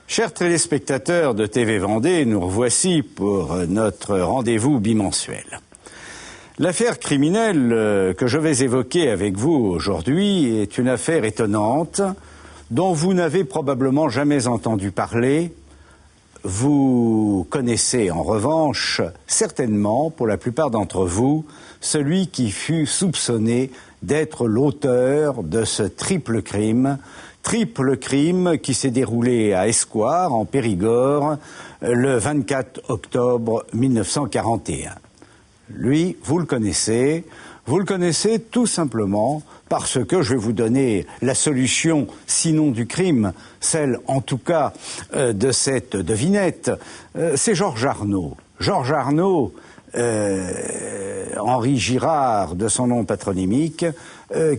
Chers téléspectateurs de TV Vendée, nous revoici pour notre rendez-vous bimensuel. L'affaire criminelle que je vais évoquer avec vous aujourd'hui est une affaire étonnante dont vous n'avez probablement jamais entendu parler. Vous connaissez en revanche certainement, pour la plupart d'entre vous, celui qui fut soupçonné d'être l'auteur de ce triple crime qui s'est déroulé à Escoir, en Périgord, le 24 octobre 1941. Lui, vous le connaissez tout simplement parce que je vais vous donner la solution, sinon du crime, celle en tout cas de cette devinette. C'est Georges Arnaud. Georges Arnaud, Henri Girard de son nom patronymique,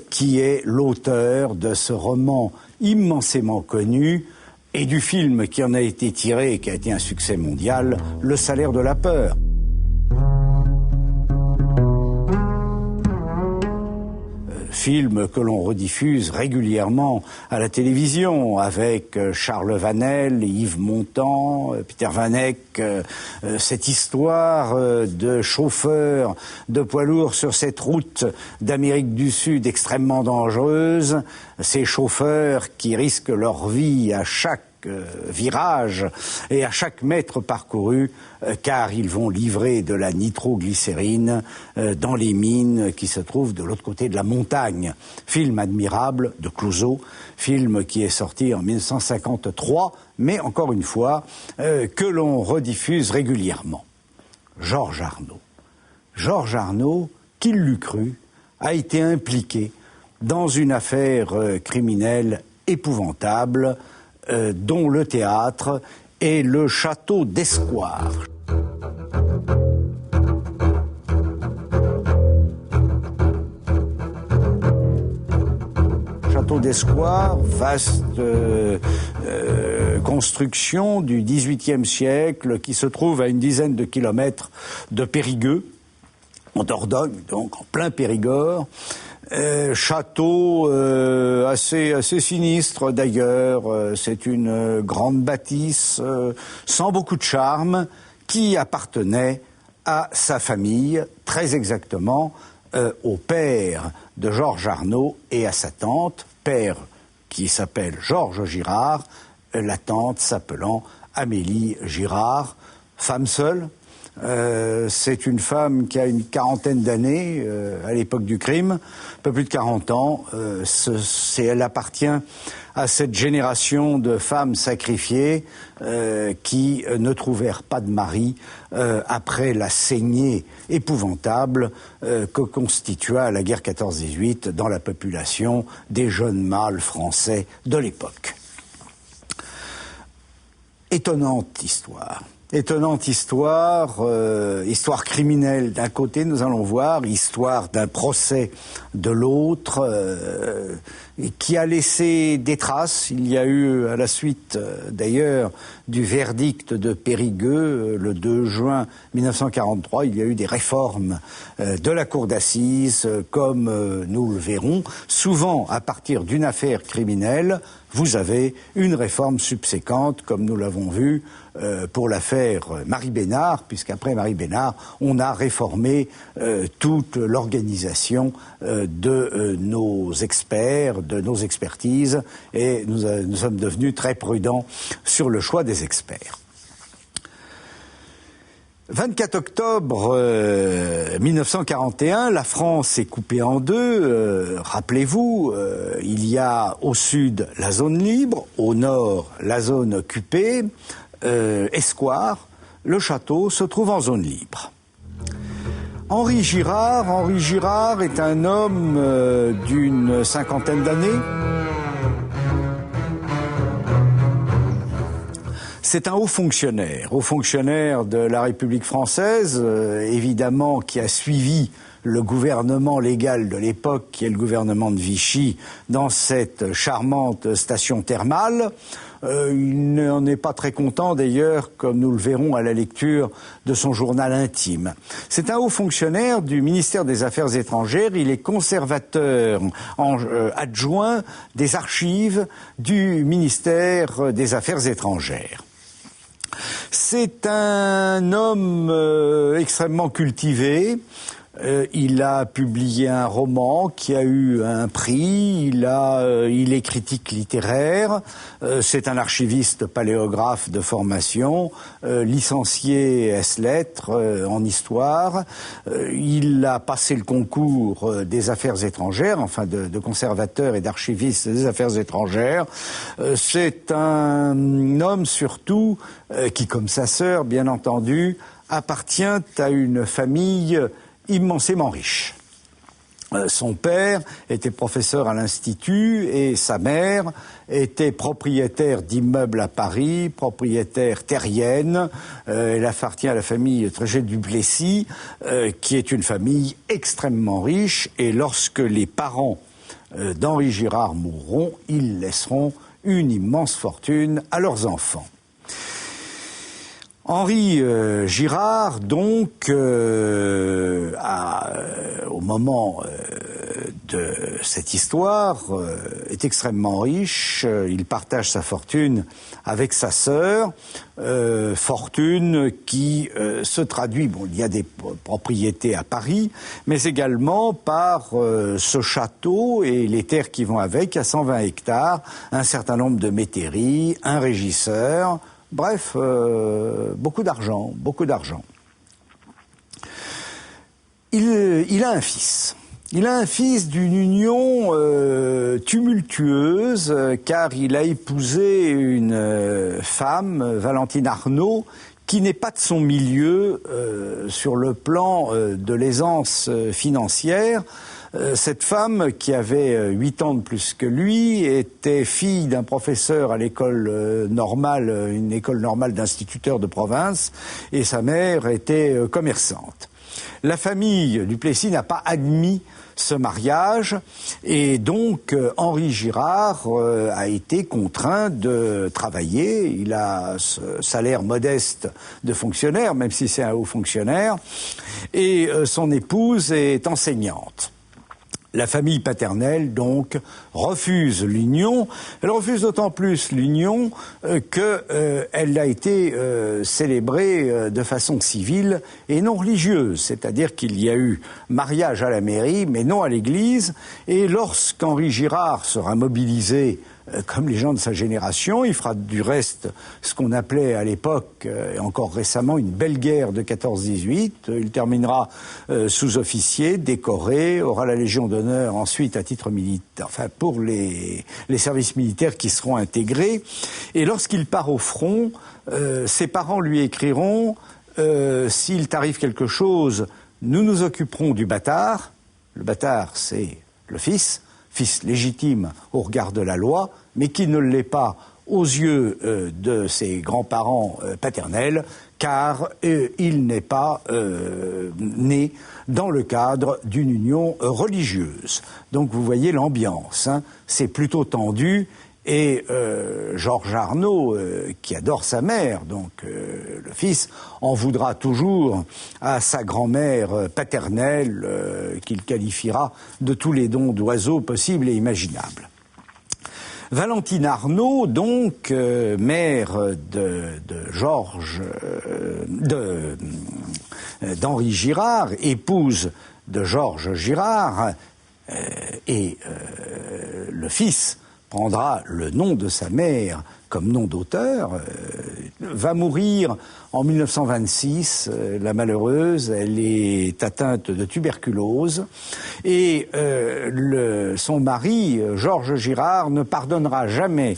qui est l'auteur de ce roman immensément connu et du film qui en a été tiré et qui a été un succès mondial, Le Salaire de la peur. Film que l'on rediffuse régulièrement à la télévision avec Charles Vanel, Yves Montand, Peter Van Eyck, cette histoire de chauffeurs de poids lourds sur cette route d'Amérique du Sud extrêmement dangereuse, ces chauffeurs qui risquent leur vie à chaque virage et à chaque mètre parcouru car ils vont livrer de la nitroglycérine dans les mines qui se trouvent de l'autre côté de la montagne. Film admirable de Clouzot, film qui est sorti en 1953, mais encore une fois, que l'on rediffuse régulièrement. Georges Arnaud. Georges Arnaud, qui l'eût cru, a été impliqué dans une affaire criminelle épouvantable dont le théâtre est le château d'Escoir. Château d'Escoir, vaste construction du XVIIIe siècle qui se trouve à une dizaine de kilomètres de Périgueux, en Dordogne, donc en plein Périgord. Château assez sinistre d'ailleurs, c'est une grande bâtisse sans beaucoup de charme qui appartenait à sa famille, très exactement au père de Georges Arnaud et à sa tante, père qui s'appelle Georges Girard, la tante s'appelant Amélie Girard, femme seule. C'est une femme qui a une quarantaine d'années à l'époque du crime, un peu plus de 40 ans. Elle appartient à cette génération de femmes sacrifiées qui ne trouvèrent pas de mari après la saignée épouvantable que constitua la guerre 14-18 dans la population des jeunes mâles français de l'époque. Étonnante histoire. Étonnante histoire, histoire criminelle d'un côté, nous allons voir, histoire d'un procès de l'autre, qui a laissé des traces. Il y a eu, à la suite d'ailleurs du verdict de Périgueux, le 2 juin 1943, il y a eu des réformes de la cour d'assises, comme nous le verrons. Souvent, à partir d'une affaire criminelle, vous avez une réforme subséquente, comme nous l'avons vu pour l'affaire Marie Bénard, puisqu'après Marie Bénard, on a réformé toute l'organisation de nos experts, de nos expertises, et nous sommes devenus très prudents sur le choix des experts. 24 octobre 1941, la France est coupée en deux. Rappelez-vous, il y a au sud la zone libre, au nord la zone occupée. Escoir, le château se trouve en zone libre. Henri Girard est un homme d'une cinquantaine d'années. C'est un haut fonctionnaire de la République française, évidemment, qui a suivi le gouvernement légal de l'époque, qui est le gouvernement de Vichy, dans cette charmante station thermale. Il n'en est pas très content d'ailleurs, comme nous le verrons à la lecture de son journal intime. C'est un haut fonctionnaire du ministère des Affaires étrangères. Il est conservateur adjoint des archives du ministère des Affaires étrangères. C'est un homme extrêmement cultivé. Il a publié un roman qui a eu un prix, il est critique littéraire, c'est un archiviste paléographe de formation, licencié ès-lettres en histoire. Il a passé le concours des affaires étrangères, enfin de conservateur et d'archiviste des affaires étrangères. C'est un homme surtout qui, comme sa sœur, bien entendu, appartient à une famille immensément riche. Son père était professeur à l'Institut et sa mère était propriétaire d'immeubles à Paris, propriétaire terrienne. Elle appartient à la famille Trégé-Duplessis, qui est une famille extrêmement riche. Et lorsque les parents d'Henri Girard mourront, ils laisseront une immense fortune à leurs enfants. Henri Girard, donc, au moment de cette histoire, est extrêmement riche. Il partage sa fortune avec sa sœur, fortune qui se traduit, bon, il y a des propriétés à Paris, mais également par ce château et les terres qui vont avec, à 120 hectares, un certain nombre de métairies, un régisseur. Bref, beaucoup d'argent, beaucoup d'argent. Il a un fils. Il a un fils d'une union tumultueuse, car il a épousé une femme, Valentine Arnaud, qui n'est pas de son milieu sur le plan de l'aisance financière. Cette femme, qui avait 8 ans de plus que lui, était fille d'un professeur à l'école normale, une école normale d'instituteurs de province, et sa mère était commerçante. La famille Duplessis n'a pas admis ce mariage, et donc Henri Girard a été contraint de travailler. Il a ce salaire modeste de fonctionnaire, même si c'est un haut fonctionnaire, et son épouse est enseignante. La famille paternelle, donc, refuse l'union. Elle refuse d'autant plus l'union qu'elle a été célébrée de façon civile et non religieuse. C'est-à-dire qu'il y a eu mariage à la mairie, mais non à l'église. Et lorsqu'Henri Girard sera mobilisé comme les gens de sa génération, il fera du reste ce qu'on appelait à l'époque, et encore récemment, une belle guerre de 14-18. Il terminera sous-officier, décoré, aura la Légion d'honneur ensuite à titre militaire, enfin pour les services militaires qui seront intégrés. Et lorsqu'il part au front, ses parents lui écriront s'il t'arrive quelque chose, nous nous occuperons du bâtard. Le bâtard, c'est le fils légitime au regard de la loi, mais qui ne l'est pas aux yeux de ses grands-parents paternels, car il n'est pas né dans le cadre d'une union religieuse. Donc vous voyez l'ambiance, hein, c'est plutôt tendu. Et Georges Arnaud, qui adore sa mère, donc le fils, en voudra toujours à sa grand-mère paternelle, qu'il qualifiera de tous les dons d'oiseaux possibles et imaginables. Valentine Arnaud, donc, mère d'Henri Girard, épouse de Georges Girard, et le fils prendra le nom de sa mère comme nom d'auteur, va mourir en 1926, la malheureuse, elle est atteinte de tuberculose, et son mari, Georges Girard, ne pardonnera jamais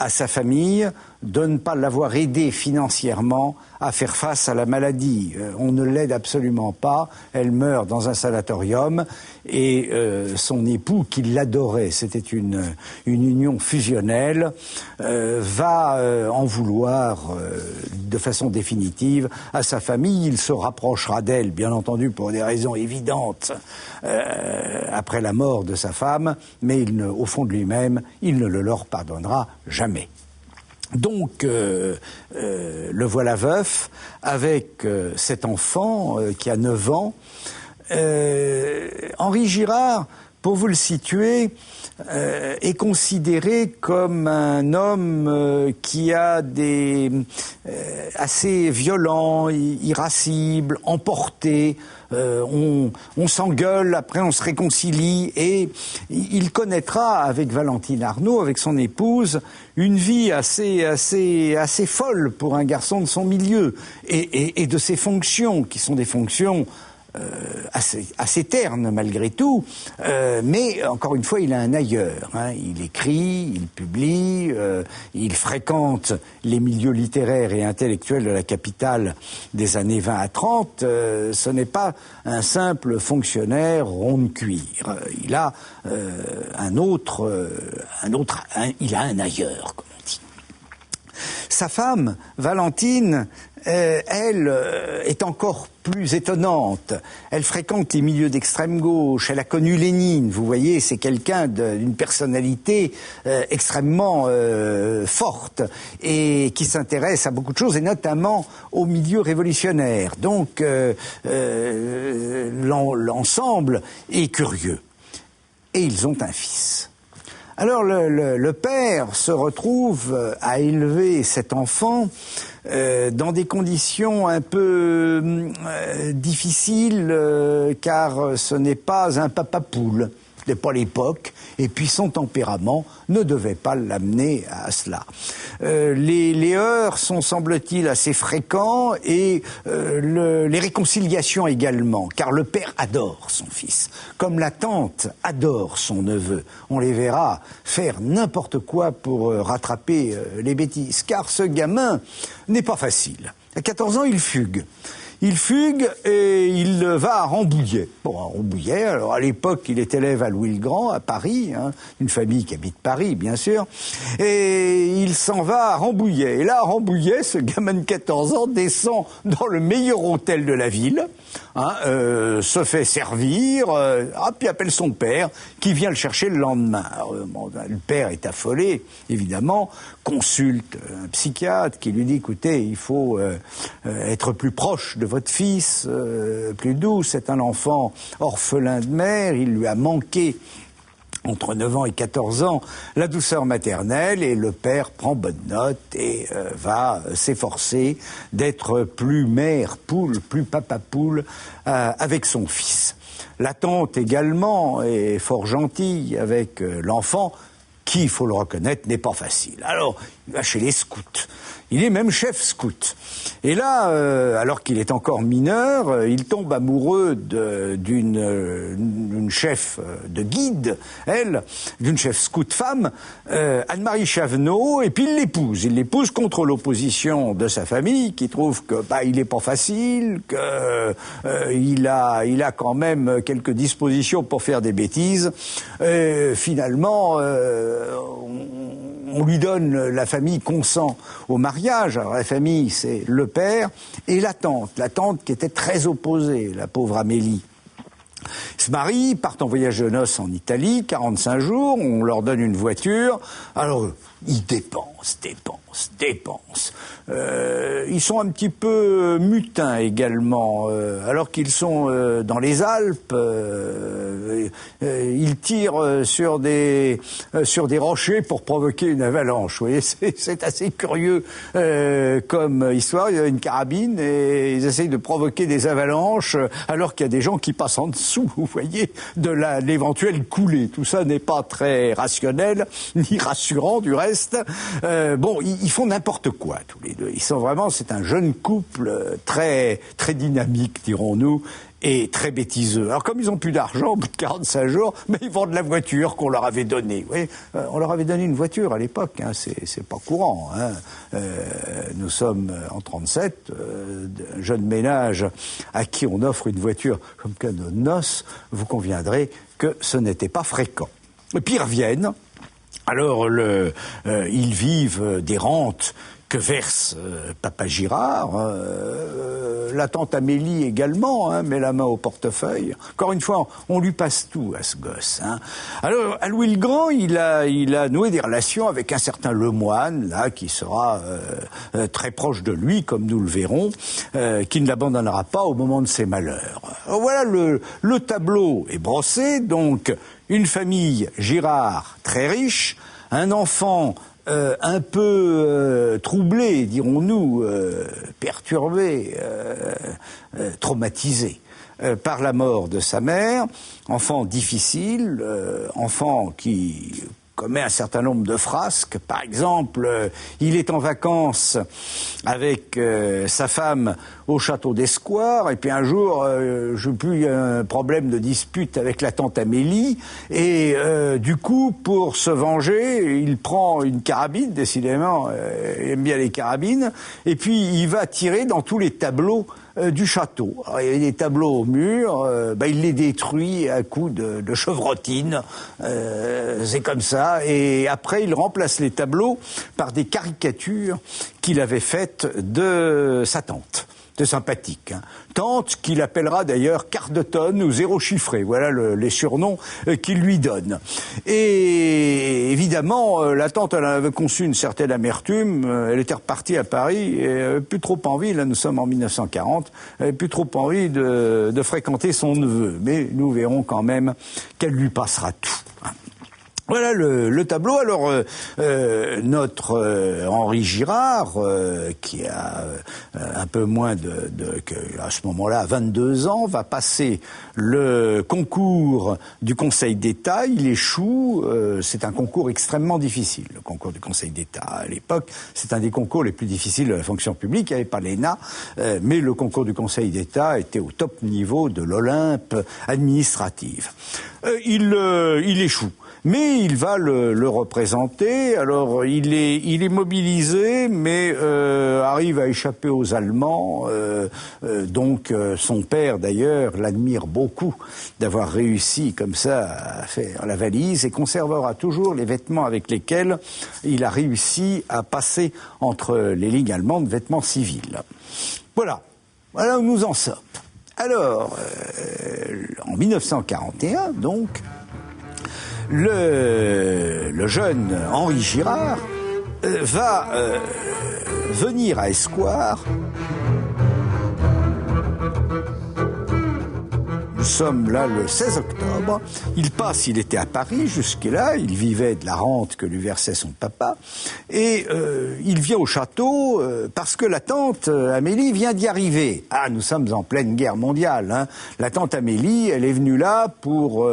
à sa famille de ne pas l'avoir aidée financièrement à faire face à la maladie. On ne l'aide absolument pas. Elle meurt dans un sanatorium et son époux, qui l'adorait, c'était une union fusionnelle, va en vouloir de façon définitive à sa famille. Il se rapprochera d'elle, bien entendu, pour des raisons évidentes, après la mort de sa femme, mais au fond de lui-même, il ne le leur pardonnera jamais. Donc, le voilà veuf, avec cet enfant qui a 9 ans. Henri Girard, pour vous le situer, est considéré comme un homme qui a des assez violent, irascible, emporté. On s'engueule, après on se réconcilie, et il connaîtra avec Valentine Arnault, avec son épouse, une vie assez folle pour un garçon de son milieu et de ses fonctions, qui sont des fonctions assez terne malgré tout, mais encore une fois il a un ailleurs, hein. Il écrit, il publie, il fréquente les milieux littéraires et intellectuels de la capitale des années 20 à 30, ce n'est pas un simple fonctionnaire rond de cuir, il a il a un ailleurs, comme on dit. Sa femme, Valentine, elle est encore plus étonnante. Elle fréquente les milieux d'extrême gauche, elle a connu Lénine, vous voyez, c'est quelqu'un d'une personnalité extrêmement forte et qui s'intéresse à beaucoup de choses, et notamment aux milieux révolutionnaires. Donc l'ensemble est curieux. Et ils ont un fils. Alors le père se retrouve à élever cet enfant dans des conditions un peu difficiles, car ce n'est pas un papa poule. Ce n'est pas l'époque, et puis son tempérament ne devait pas l'amener à cela. Les heurts sont, semble-t-il, assez fréquents, et les réconciliations également, car le père adore son fils, comme la tante adore son neveu. On les verra faire n'importe quoi pour rattraper les bêtises, car ce gamin n'est pas facile. À 14 ans, il fugue. Il fugue et il va à Rambouillet. Bon, à Rambouillet, alors à l'époque, il est élève à Louis-le-Grand, à Paris, hein, une famille qui habite Paris, bien sûr, et il s'en va à Rambouillet. Et là, à Rambouillet, ce gamin de 14 ans descend dans le meilleur hôtel de la ville, hein, se fait servir, puis appelle son père, qui vient le chercher le lendemain. Alors, le père est affolé, évidemment, consulte un psychiatre qui lui dit, écoutez, il faut être plus proche de votre fils, plus doux, c'est un enfant orphelin de mère, il lui a manqué entre 9 ans et 14 ans la douceur maternelle, et le père prend bonne note et va s'efforcer d'être plus mère poule, plus papa poule avec son fils. La tante également est fort gentille avec l'enfant, qui, il faut le reconnaître, n'est pas facile. Alors, il va chez les scouts. Il est même chef scout. Et là, alors qu'il est encore mineur, il tombe amoureux d'une chef de guide, d'une chef scout femme, Anne-Marie Chavenot, et puis il l'épouse. Il l'épouse contre l'opposition de sa famille, qui trouve que il est pas facile, que il a quand même quelques dispositions pour faire des bêtises. Finalement, on lui donne, la famille consent au mariage. Alors la famille, c'est le père et la tante qui était très opposée, la pauvre Amélie. Ils se marient, partent en voyage de noces en Italie, 45 jours, on leur donne une voiture, alors ils dépensent. Ils sont un petit peu mutins également, alors qu'ils sont dans les Alpes, ils tirent sur des rochers pour provoquer une avalanche. Vous voyez, c'est assez curieux comme histoire. Il y a une carabine et ils essayent de provoquer des avalanches alors qu'il y a des gens qui passent en dessous, vous voyez, de l'éventuelle coulée. Tout ça n'est pas très rationnel, ni rassurant du reste. Ils font n'importe quoi tous les deux. Ils sont vraiment, c'est un jeune couple très très dynamique, dirons-nous, et très bêtiseux. Alors comme ils ont plus d'argent, au bout de 45 jours, mais ils vendent la voiture qu'on leur avait donnée. Oui, on leur avait donné une voiture à l'époque, hein, c'est pas courant. Hein. Nous sommes en 37, un jeune ménage à qui on offre une voiture comme cadeau de noces, vous conviendrez que ce n'était pas fréquent. Et puis ils reviennent, alors ils vivent des rentes que verse Papa Girard, la tante Amélie également, hein, met la main au portefeuille. Encore une fois, on lui passe tout à ce gosse. Hein. Alors, à Louis le Grand, il a noué des relations avec un certain Lemoine, là, qui sera très proche de lui, comme nous le verrons, qui ne l'abandonnera pas au moment de ses malheurs. Alors, voilà, le tableau est brossé, donc une famille Girard très riche, un enfant un peu troublé, dirons-nous, perturbé, traumatisé par la mort de sa mère, enfant difficile, enfant qui commet un certain nombre de frasques. Par exemple, il est en vacances avec sa femme au château d'Escoir, et puis un jour, je plus un problème de dispute avec la tante Amélie, et du coup, pour se venger, il prend une carabine, décidément, il aime bien les carabines, et puis il va tirer dans tous les tableaux du château. Alors, il y avait des tableaux au mur, il les détruit à coups de chevrotine, c'est comme ça, et après il remplace les tableaux par des caricatures qu'il avait faites de sa tante. C'est sympathique. Hein. Tante qu'il appellera d'ailleurs quart de tonne ou zéro chiffré. Voilà les surnoms qu'il lui donne. Et évidemment, la tante, elle avait conçu une certaine amertume. Elle était repartie à Paris et elle n'avait plus trop envie, là nous sommes en 1940, elle n'avait plus trop envie de fréquenter son neveu. Mais nous verrons quand même qu'elle lui passera tout. Hein. Voilà le tableau. Alors notre Henri Girard, qui a un peu moins à ce moment-là 22 ans, va passer le concours du Conseil d'État. Il échoue. C'est un concours extrêmement difficile, le concours du Conseil d'État. À l'époque, c'est un des concours les plus difficiles de la fonction publique. Il n'y avait pas l'ENA, mais le concours du Conseil d'État était au top niveau de l'Olympe administrative. Il échoue. Mais il va le représenter. Alors il est mobilisé, mais arrive à échapper aux Allemands. Donc son père d'ailleurs l'admire beaucoup d'avoir réussi comme ça à faire la valise et conservera toujours les vêtements avec lesquels il a réussi à passer entre les lignes allemandes, vêtements civils. Voilà où nous en sommes. Alors en 1941 donc. Le jeune Henri Girard va venir à Escoir. Nous sommes là le 16 octobre. Il était à Paris jusque-là, il vivait de la rente que lui versait son papa, et il vient au château parce que la tante Amélie vient d'y arriver. Ah, nous sommes en pleine guerre mondiale. Hein. La tante Amélie, elle est venue là pour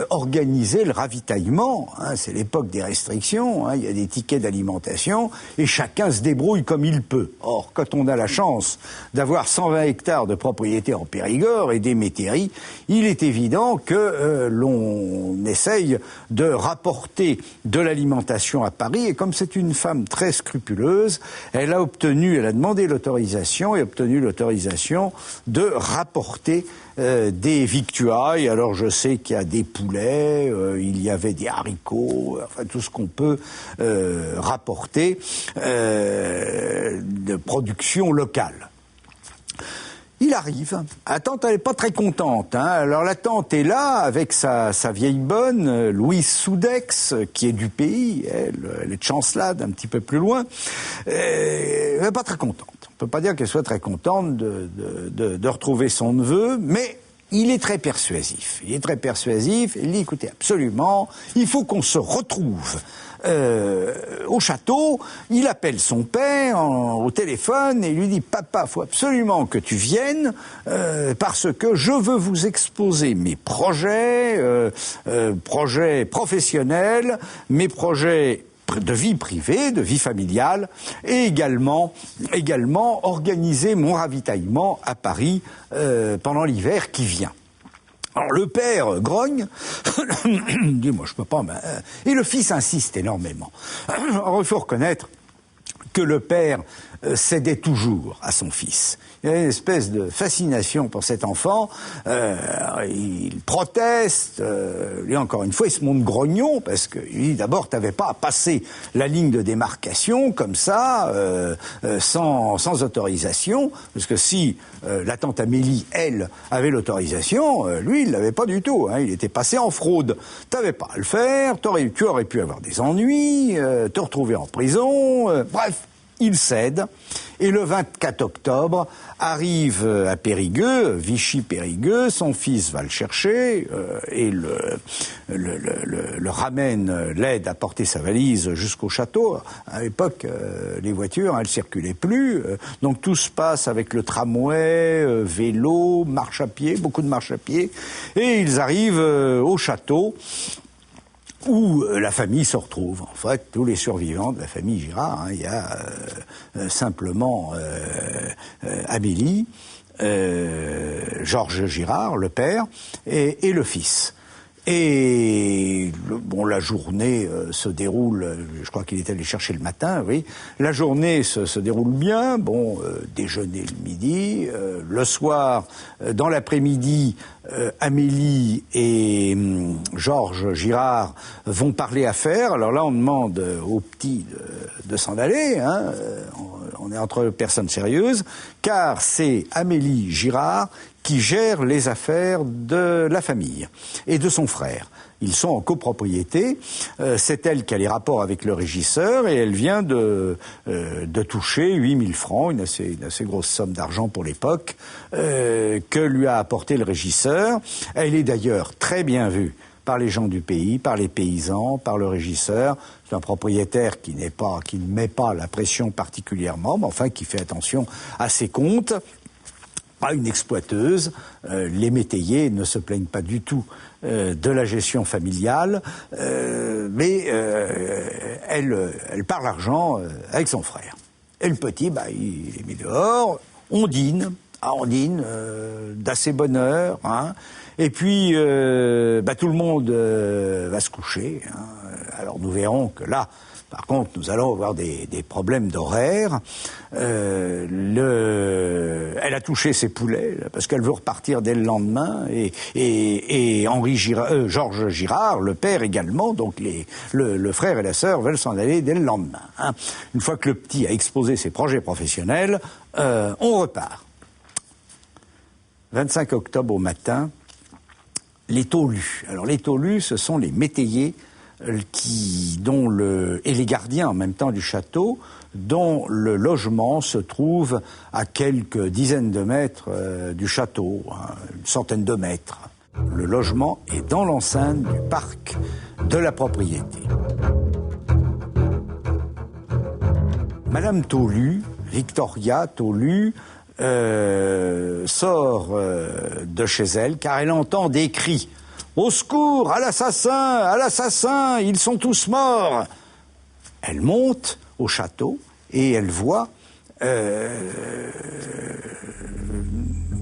organiser le ravitaillement. Hein. C'est l'époque des restrictions, hein. Il y a des tickets d'alimentation, et chacun se débrouille comme il peut. Or, quand on a la chance d'avoir 120 hectares de propriété en Périgord et des métairies, il est évident que l'on essaye de rapporter de l'alimentation à Paris, et comme c'est une femme très scrupuleuse, elle a demandé l'autorisation et obtenu l'autorisation de rapporter des victuailles. Alors je sais qu'il y a des poulets, il y avait des haricots, enfin tout ce qu'on peut rapporter de production locale. Il arrive. La tante, elle n'est pas très contente. Hein. Alors la tante est là avec sa vieille bonne, Louise Soudex, qui est du pays. Elle est de Chancelade, un petit peu plus loin. Elle n'est pas très contente. On ne peut pas dire qu'elle soit très contente de retrouver son neveu, mais il est très persuasif. Il dit, écoutez, absolument, il faut qu'on se retrouve au château. Il appelle son père au téléphone et lui dit, papa, faut absolument que tu viennes parce que je veux vous exposer mes projets professionnels, mes projets de vie privée, de vie familiale, et également organiser mon ravitaillement à Paris pendant l'hiver qui vient. Alors le père grogne, dit moi je peux pas, et le fils insiste énormément. Alors il faut reconnaître que le père cédait toujours à son fils. Il y a une espèce de fascination pour cet enfant. Il proteste. Lui, encore une fois, il se montre grognon parce que lui, d'abord, t'avais pas à passer la ligne de démarcation comme ça, sans autorisation. Parce que si la tante Amélie, elle, avait l'autorisation, lui, il l'avait pas du tout. Hein, il était passé en fraude. T'avais pas à le faire. Tu aurais pu avoir des ennuis, te retrouver en prison. Bref. Il cède, et le 24 octobre arrive à Périgueux, Vichy-Périgueux, son fils va le chercher et le ramène, l'aide à porter sa valise jusqu'au château. À l'époque, les voitures, elles circulaient plus, donc tout se passe avec le tramway, vélo, marche à pied, beaucoup de marche à pied, et ils arrivent au château, où la famille se retrouve. En fait, tous les survivants de la famille Girard, il y a simplement Amélie, Georges Girard, le père, et le fils. Et la journée se déroule, je crois qu'il est allé chercher le matin, oui. La journée se déroule bien, déjeuner le midi, le soir, dans l'après-midi, Amélie et Georges Girard vont parler affaires. Alors là, on demande aux petits de s'en aller, hein. On est entre personnes sérieuses, car c'est Amélie Girard qui gère les affaires de la famille et de son frère. Ils sont en copropriété. C'est elle qui a les rapports avec le régisseur et elle vient de toucher 8 000 francs, une assez grosse somme d'argent pour l'époque, que lui a apporté le régisseur. Elle est d'ailleurs très bien vue par les gens du pays, par les paysans, par le régisseur. C'est un propriétaire qui ne met pas la pression particulièrement, mais enfin qui fait attention à ses comptes. Pas une exploiteuse, les métayers ne se plaignent pas du tout de la gestion familiale, mais elle part l'argent avec son frère. Et le petit, il est mis dehors, on dîne d'assez bonne heure, hein, et puis tout le monde va se coucher. Hein. Alors nous verrons que là, par contre, nous allons avoir des problèmes d'horaire. Elle a touché ses poulets parce qu'elle veut repartir dès le lendemain et Georges Girard, le père également, donc le frère et la sœur veulent s'en aller dès le lendemain. Hein. Une fois que le petit a exposé ses projets professionnels, on repart. 25 octobre au matin, les taulus. Alors les taulus, ce sont les métayers et les gardiens en même temps du château, dont le logement se trouve à quelques dizaines de mètres du château, hein, une centaine de mètres. Le logement est dans l'enceinte du parc de la propriété. Madame Taulu, Victoria Taulu, sort de chez elle car elle entend des cris. Au secours, à l'assassin, ils sont tous morts. Elle monte au château et elle voit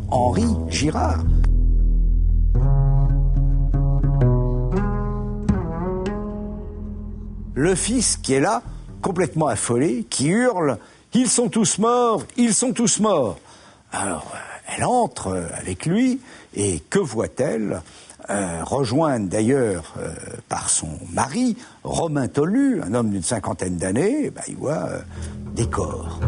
Henri Girard. Le fils qui est là, complètement affolé, qui hurle « Ils sont tous morts, ils sont tous morts !» Alors, elle entre avec lui et que voit-elle ? Rejointe d'ailleurs par son mari, Romain Taulu, un homme d'une 50aine d'années, il voit des corps.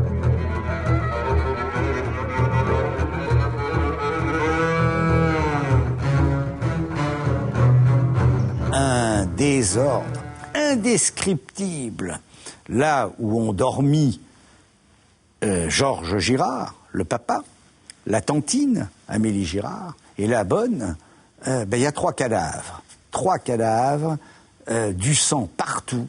Un désordre indescriptible, là où ont dormi Georges Girard, le papa, la tantine, Amélie Girard, et la bonne, y a 3 cadavres. 3 cadavres, du sang partout,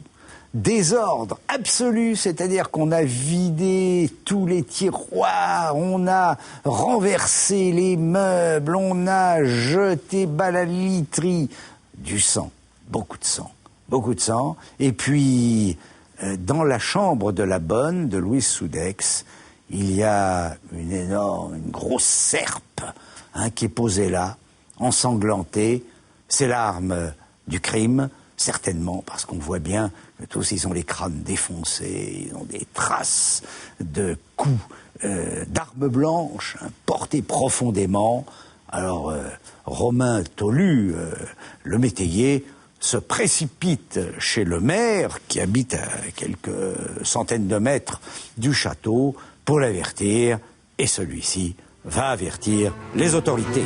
désordre absolu, c'est-à-dire qu'on a vidé tous les tiroirs, on a renversé les meubles, on a jeté bas la literie, du sang, beaucoup de sang, et puis dans la chambre de la bonne de Louise Soudex, il y a une grosse serpe qui est posée là, ensanglantée. C'est l'arme du crime, certainement, parce qu'on voit bien que tous ils ont les crânes défoncés, ils ont des traces de coups d'armes blanches portées profondément. Alors Romain Tolu, le métayer, se précipite chez le maire, qui habite à quelques centaines de mètres du château, pour l'avertir, et celui-ci va avertir les autorités.